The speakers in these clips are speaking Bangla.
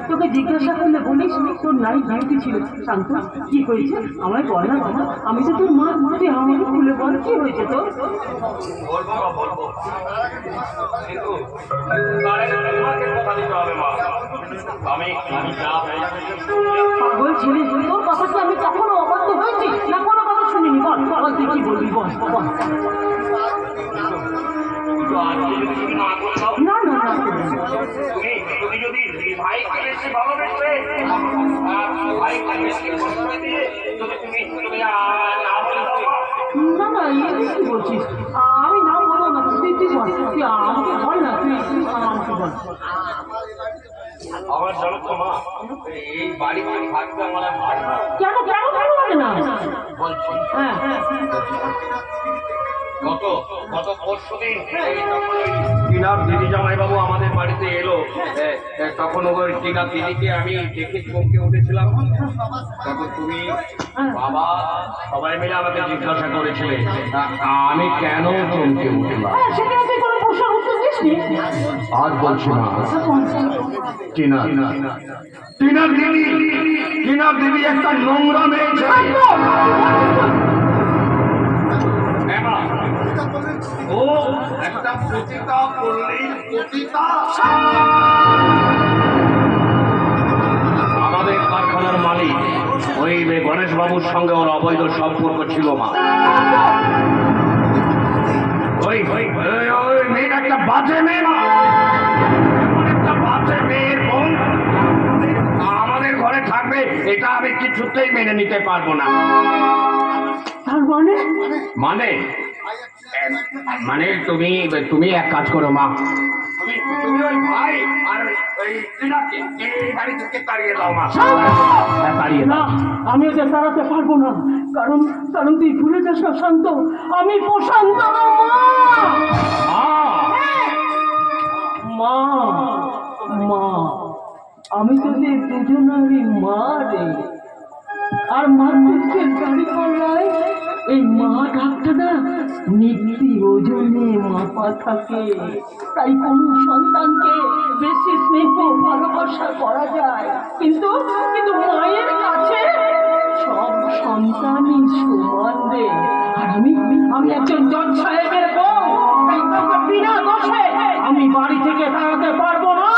তোকে জিজ্ঞাসা করলে বলিস তোর নাই ডিউটি ছিল। শান্ত, কি হয়েছে আমায় বল না বাবা, আমি তো তোর মা, তুই আমাকে খুলে বল কি হয়েছে তোর। পাগল ছেলে, তোর কথা কি আমি কখনো অবাধ্য হয়েছি না কোনো কথা শুনিনি? বল বল, তুই কি বলবি বল বল। না না না, তুমি যদি ভাইকে বেশি ভালোবেসে ভাইকে বেশি কষ্ট দিয়ে তুমি না বলে দাও। না না, এই কি বলছিস? আমি না বলবো না, তুই তুই বল, তুই আমাকে বল না, তুই আমাকে বল। আমার জানো তো মা, এই বাড়িতে থাকতে আমার ভালো না। কেন কেন কেন লাগে না বলছি, হ্যাঁ গত পরশুদিন টিনার দিদি জামাইবাবু আমাদের বাড়িতে এলো, তখন ওই টিনার দিদিকে আমি দেখে চমকে উঠেছিলাম। তখন তুমি বাবা সবাই মিলে আমাকে জিজ্ঞাসা করেছিলে আমি কেন চমকে উঠলাম। আজ বলছি না, টিনার দিদি একটা নোংরা মেয়ে। ও একটা পতিতা করলেই পতিতা। আমাদের কারখানার মালিক ওই গণেশ বাবুর সঙ্গে ওর অবৈধ সম্পর্ক ছিল মা। ওই মেয়েটা একটা বাজে মেয়ে মা, একটা বাজে মেয়ের বোন আমাদের ঘরে থাকবে, এটা আমি কিছুতেই মেনে নিতে পারবো না। মানে মানে তুমি এক কাজ করো মা, তুমি ওই ভাই আর ওই টিনাকে এই বাড়ি থেকে তাড়িয়ে দাও মা। তাড়িয়ে না, আমি ওদের তাড়াতে পারবো না, কারণ কারণ তুই ভুলে যাস না শান্ত, আমি প্রশান্ত মা। মা, আমি তোদের দুজনেরই মা রে। আর মাতৃত্বের গাড়ি পাল্লায় এই মা ডাক্তাররা নিত্যি ওজনে মাপা থাকে, তাই কোন সন্তানকে বেশি স্নেহ ভালোবাসা করা যায়, কিন্তু কিন্তু মায়ের কাছে সব সন্তানই সমান রে। আর আমি একজন জজ সাহেবের বউ, তাই তোকে বিনা দোষে আমি বাড়ি থেকে তাড়াতে পারবো না।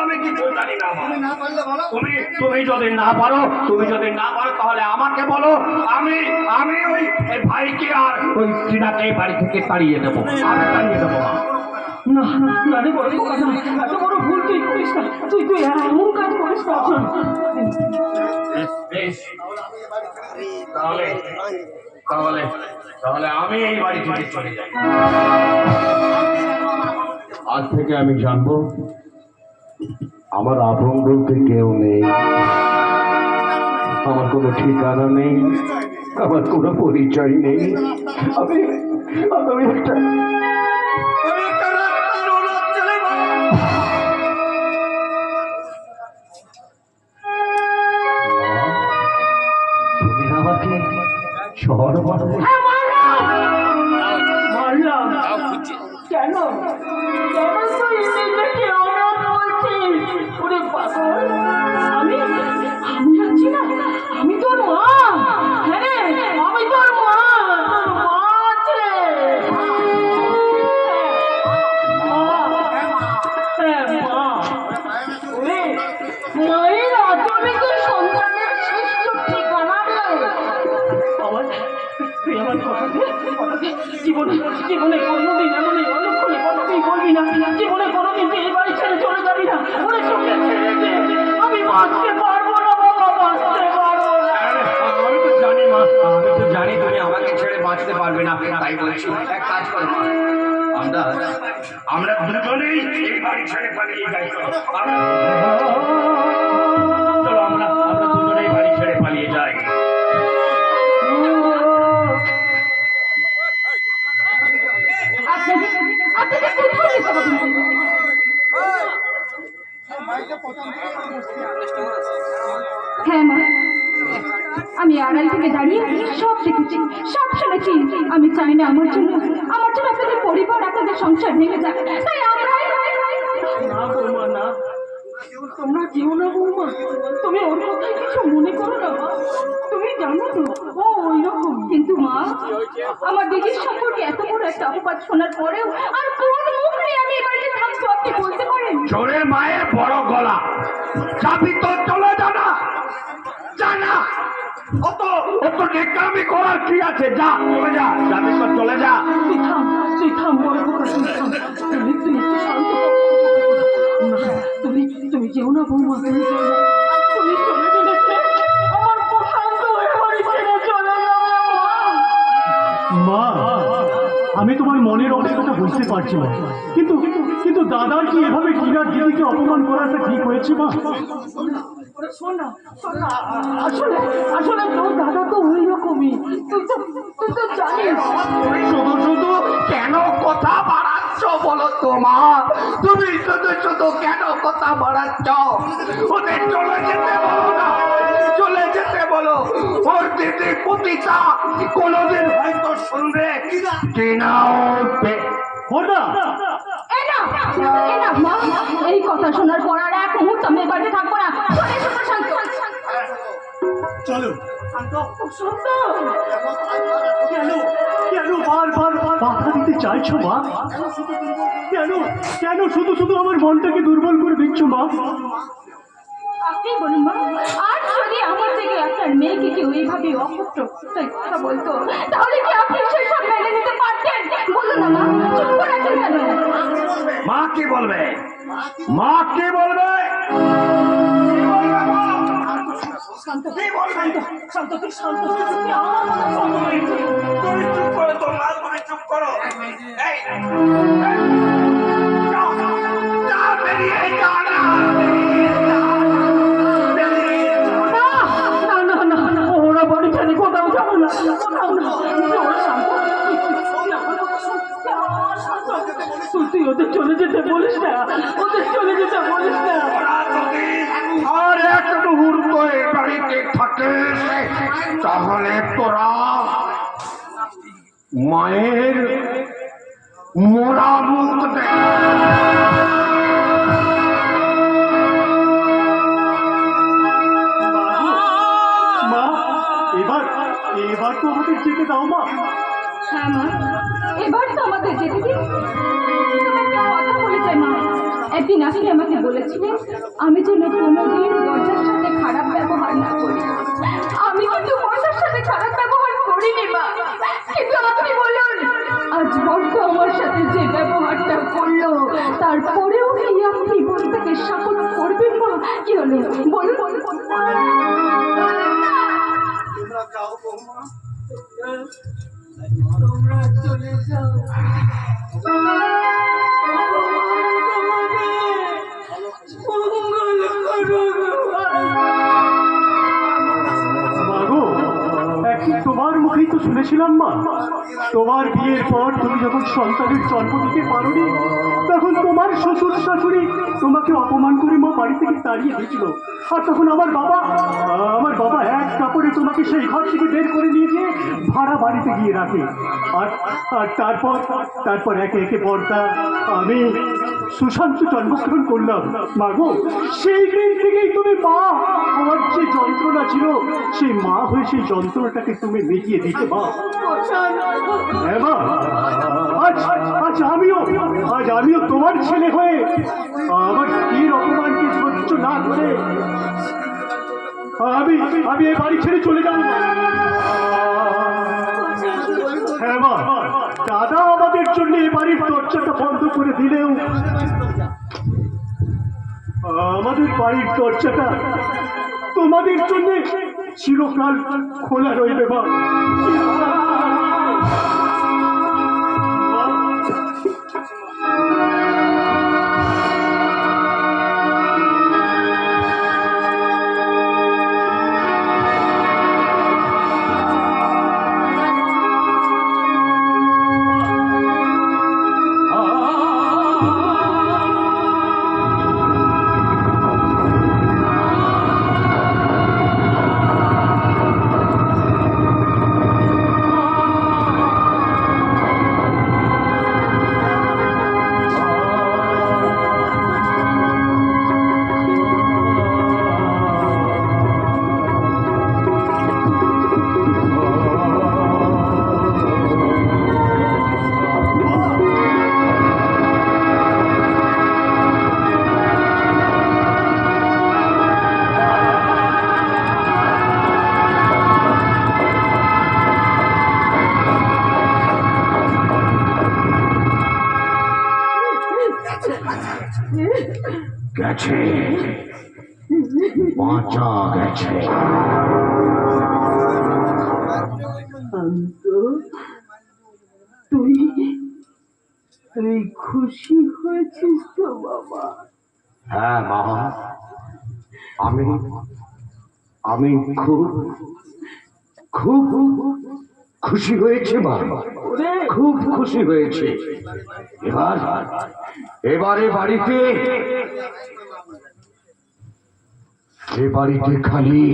আমি কিছু জানি না। তুমি যদি না পারো তাহলে আমাকে বলো, আমি ওই ভাইকে আর ওই টিনাকে বাড়ি থেকে তাড়িয়ে দেবো। আমি তাড়িয়ে দেবো। না না রে বড় কথা, এত বড় ভুল তুই করিস না, তুই তুই এমন কাজ করিস না অর্জুন। বেশ, তাহলে তাহলে তাহলে আমি এই বাড়ি থেকে চলে যাই। আজ থেকে আমি জানবো আমার আপন বলতে কেউ নেই, আমার কোনো ঠিকানা নেই, আমার কোনো পরিচয় নেই। আমি আমি একটা রাস্তার অনাথ ছেলে। তুমি আমাকে শহর বানালে? মারলাম কেন? কেন তুই নিজেকে অনাথ বলছিস? ওরে পাগল, আমি আমি আছি না, আমি তোর মা। হ্যাঁ, আমি তোর মা, তোর মা আছে। হ্যাঁ মা, ওরে মায়ের আচলে তো সন্তানের শ্রেষ্ঠ ঠিকানা রে। আমার তুই আমার কথা দে, জীবনে জীবনে কোনোদিন এমন এই অলক্ষণে কথা তুই বলবি না, জীবনে কোনোদিন তুই এই বাড়ি ছেড়ে চলে যাবি না। ওরে চোখে ছেড়ে দে, আমি বাঁচতে পারবো না বাবা, বাঁচতে পারবো না। আমি তো জানি মা, আমি তো জানি তুমি আমাকে ছেড়ে বাঁচতে পারবে না, তাই বলছি এক কাজ করো মা, আমরা আমরা দুজনেই এই বাড়ি ছেড়ে পালিয়ে যাই। চলো আমরা আমরা দুজনেই বাড়ি ছেড়ে পালিয়ে যাই। আপনাকে কোথায় যেতে হবে? হ্যাঁ মা, আমি আড়াল থেকে দাঁড়িয়ে সব দেখেছি, সব শুনেছি। আমি চাই না আমার জন্য আপনাদের পরিবার, আপনাদের সংসার ভেঙে যাক। তাই আমরাই না বৌমা না, তোমরা যেও না বৌমা, তুমি ওর কথায় কিছু মনে করো না মা। তুমি জানো তো ও ওই রকম। কিন্তু মা, আমার দিদির সম্পর্কে এত বড় একটা অপবাদ শোনার পরেও আর কোন মুখ নিয়ে আমি এ বাড়িতে থাকবো আপনি বলতে পারেন? চোরে মায়ের বড় গলা, চাবি তো চলে জানা জানা, অত অত নেকামি করার কি আছে? যা চলে যা, চাবি তো চলে যা। তুই থাম বড় কথা, তুই থাম। তুই একটু শান্ত হ। না, তুমি যেও না বৌমা, তুমি যেও না। তুমি চলে গেলে আমার প্রশান্ত হয়ে বাড়ি ছেড়ে চলে যাবে মা। মা, আমি তোমার মনের অবস্থাটা বুঝতে পারছি না, কিন্তু কিন্তু দাদার কি এভাবে টিনার দিদিকে অপমান করাটা ঠিক হয়েছে মা? শোন না, আসলে আসলে তোর দাদা তো ওই রকমই, তুই তো জানিস। শুধু শুধু কেন কথা বাড়াচ্ছ বলো তো মা? তুমি শুধু শুধু কেন কথা বাড়াচ্ছ? ওদের চলে যেতে বলো না, চলে যেতে বলো। ওর দিদি পুতিটা কোনোদিন হয়তো শুনবে কিনা উঠবে। এই না মা, এই কথা শোনার পর আর এক মুহূর্ত আমি এ বাড়িতে থাকবো না। চলে এসো প্রশান্ত। চলো। শান্ত, কেন কেন বারবার বাধা দিতে চাইছো মা? কেন কেন শুধু শুধু আমার মনটাকে দুর্বল করে দিচ্ছ মা? আপনি বলুন মা, আর যদি আমার থেকে আপনার মেয়েকে কেউ এইভাবে অপুত্র কথা বলতো, তাহলে কি আপনি সেই সব মেনে নিতে পারতেন? বলুন না মা, চুপ করে আছেন কেন? মা কি বলবে? মা কি বলবে? শান্ত, শান্ত, তুই শান্ত হয়ে যাবি। আমার কথা শান্ত হয়েছে। তুমি চুপ করো তো মা, তুমি চুপ করো। এই, যা বেরিয়ে যা না। না, ওরা বাড়ি ছেড়ে কোথাও যাবো না, কোথাও না। ওরা শান্ত, তুই ওদের চলে যেতে বলিস না, ওদের চলে যেতে বলিস না। ওরা যদি আর এক মুহূর্ত এই বাড়িতে থাকে তাহলে তোরা মায়ের মোরা মুখ দেখ। মা, এবার তো আমাদের যেতে দাও মা। হ্যাঁ মা, এবার তো আমাদের যেতে দিন। তুমি একটা কথা বলে যাই মা, একদিন আপনি আমাকে বলেছিলেন আমি যেন কোনোদিন দরজার সাথে খারাপ ব্যবহার না করি। আমি কিন্তু দরজার সাথে খারাপ ব্যবহার করিনি মা, কিন্তু আপনি বলুন আজ বড্ড আমার সাথে যে ব্যবহারটা করলো তোমরা চলে যাও। মঙ্গল করো মাগো, একদিন তোমার মুখেই তো শুনেছিলাম মা, তোমার বিয়ের পর তুমি যখন সন্তানের জন্ম দিতে পারোনি, তখন তোমার শ্বশুর শাশুড়ি তোমাকে অপমান করে মা বাড়ি থেকে তাড়িয়ে দিয়েছিল। আর তখন আমার বাবা এক কাপড়ে তোমাকে সেই ঘর থেকে বের করে নিয়ে গিয়ে ভাড়া বাড়িতে গিয়ে রাখে। আর আর তারপর একে একে পর্দা আমি সুশান্ত জন্মগ্রহণ করলাম। মাগো, সেই দিন থেকেই তুমি মা হওয়ার যে যন্ত্রণা ছিল, সেই মা হয়ে সেই যন্ত্রণাটাকে তুমি মিটিয়ে দিতে মা। হ্যাঁ মা, আজ আমিও তোমার ছেলে হয়ে আমার স্ত্রীর অপমানকে সহ্য না করে আমি এই বাড়ি ছেড়ে চলে যাব। হ্যাঁ মা, দাদা আমাদের জন্য এই বাড়ির দরজাটা বন্ধ করে দিলেও আমাদের বাড়ির দরজাটা তোমাদের জন্য চিরকাল খোলা রইবে মা। গেছে, বাঁচা গেছে। শান্ত, তুই খুশি হয়েছিস তো বাবা? হ্যাঁ মা, আমি খুব খুব খুশি হয়েছে মা, খুব খুশি হয়েছে। এবারে বাড়িতে খালি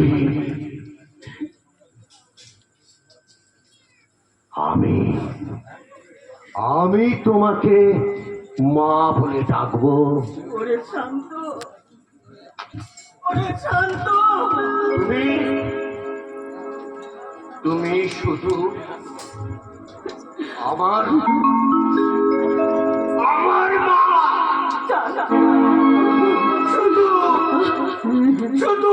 আমি তোমাকে মা বলে ডাকবো। ওরে শান্ত, ওরে শান্ত, তুমি শুধু আমার মা, শুধু